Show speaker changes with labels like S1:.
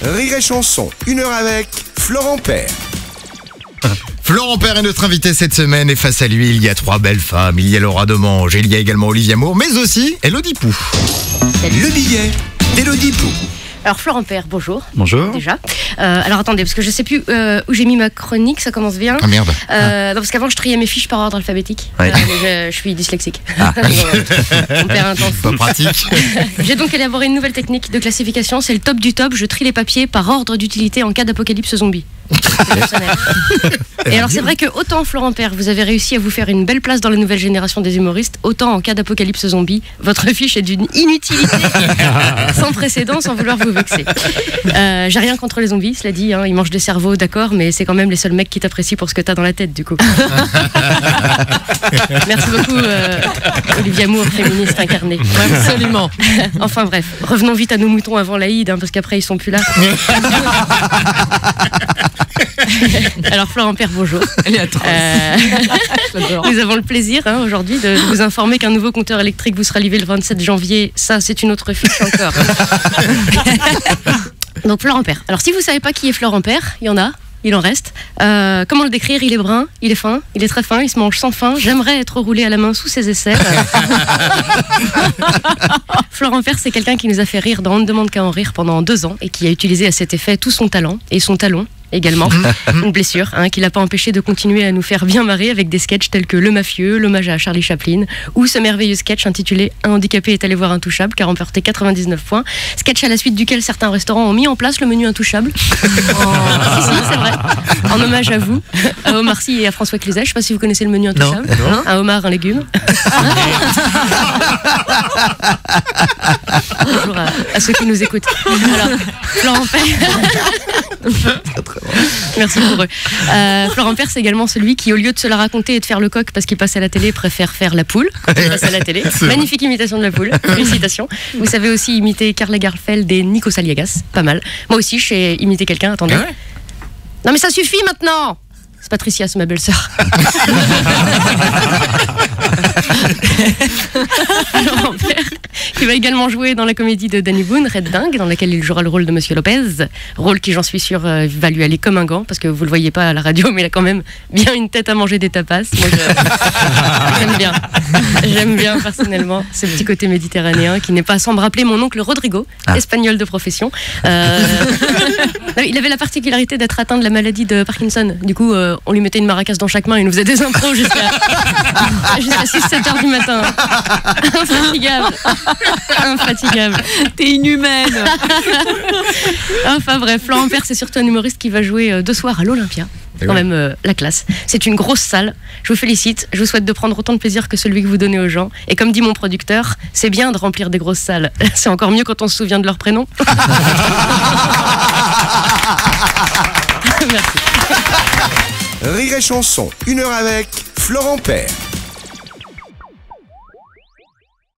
S1: Rire et chanson, 1 heure avec Florent Père.
S2: Florent Père est notre invité cette semaine et face à lui, il y a 3 belles femmes. Il y a Laura Demange, il y a également Olivia Moore, mais aussi Elodie Pou.
S1: Le billet d'Elodie Pou.
S3: Alors Florent Père, bonjour.
S2: Bonjour.
S3: Déjà. Alors attendez, parce que je sais plus où j'ai mis ma chronique, ça commence bien.
S2: Ah merde.
S3: Non, parce qu'avant je triais mes fiches par ordre alphabétique.
S2: Ouais.
S3: Mais je suis dyslexique. On perd un temps fou.
S2: Pas pratique.
S3: J'ai donc élaboré une nouvelle technique de classification, c'est le top du top. Je trie les papiers par ordre d'utilité en cas d'apocalypse zombie. Et alors c'est vrai que autant Florent Père, vous avez réussi à vous faire une belle place dans la nouvelle génération des humoristes, autant en cas d'apocalypse zombie, votre fiche est d'une inutilité sans précédent, sans vouloir vous vexer. J'ai rien contre les zombies, cela dit, hein, ils mangent des cerveaux, d'accord, mais c'est quand même les seuls mecs qui t'apprécient pour ce que t'as dans la tête, du coup. Merci beaucoup, Olivia Moore, féministe incarnée.
S4: Absolument.
S3: Enfin bref, revenons vite à nos moutons avant l'Aïd, hein, parce qu'après ils sont plus là. Alors Florent Père, bonjour.
S4: Elle est atroce.
S3: Nous avons le plaisir aujourd'hui de vous informer qu'un nouveau compteur électrique vous sera livré le 27 janvier. Ça, c'est une autre fiche encore. Donc Florent Père. Alors si vous ne savez pas qui est Florent Père, il y en a. Il en reste. Comment le décrire? Il est brun, il est fin, il est très fin, il se mange sans fin. J'aimerais être roulé à la main sous ses aisselles. Florent Père, c'est quelqu'un qui nous a fait rire dans On ne demande qu'à en rire pendant 2 ans et qui a utilisé à cet effet tout son talent et son talon également. Une blessure qui l'a pas empêché de continuer à nous faire bien marrer avec des sketchs tels que Le Mafieux, l'hommage à Charlie Chaplin ou ce merveilleux sketch intitulé Un handicapé est allé voir Intouchable qui a remporté 99 points. Sketch à la suite duquel certains restaurants ont mis en place le menu Intouchable. Si, c'est vrai. En hommage à vous, à Omar Sy et à François Cluzet. Je sais pas si vous connaissez le menu Intouchable.
S2: Non.
S3: Un homard, un légume. Bonjour à ceux qui nous écoutent. Alors, Florent Père. Merci pour eux. Florent Père, c'est également celui qui, au lieu de se la raconter et de faire le coq parce qu'il passe à la télé, préfère faire la poule quand il passe à la télé. Magnifique imitation de la poule. Félicitations. Vous savez aussi imiter Karl Lagerfeld et Nico Saliagas. Pas mal. Moi aussi, je sais imiter quelqu'un. Attendez.
S2: Ah ouais.
S3: Non mais ça suffit maintenant. C'est Patricia, c'est ma belle-sœur. Florent Père, qui va également jouer dans la comédie de Danny Boone, Red Dingue, dans laquelle il jouera le rôle de Monsieur Lopez. Rôle qui, j'en suis sûre, va lui aller comme un gant, parce que vous le voyez pas à la radio, mais il a quand même bien une tête à manger des tapas. Moi, j'aime bien. J'aime bien, personnellement, ce petit côté méditerranéen qui n'est pas sans me rappeler mon oncle Rodrigo, espagnol de profession. Il avait la particularité d'être atteint de la maladie de Parkinson. Du coup, on lui mettait une maracas dans chaque main et il nous faisait des impros jusqu'à 6-7 heures du matin. Infatigable.
S4: T'es inhumaine.
S3: Enfin bref, Florent Père, c'est surtout un humoriste qui va jouer 2 soirs à l'Olympia. C'est quand même la classe. C'est une grosse salle. Je vous félicite. Je vous souhaite de prendre autant de plaisir que celui que vous donnez aux gens. Et comme dit mon producteur, c'est bien de remplir des grosses salles. C'est encore mieux quand on se souvient de leur prénom. Merci.
S1: Rire et chanson, 1 heure avec Florent Père.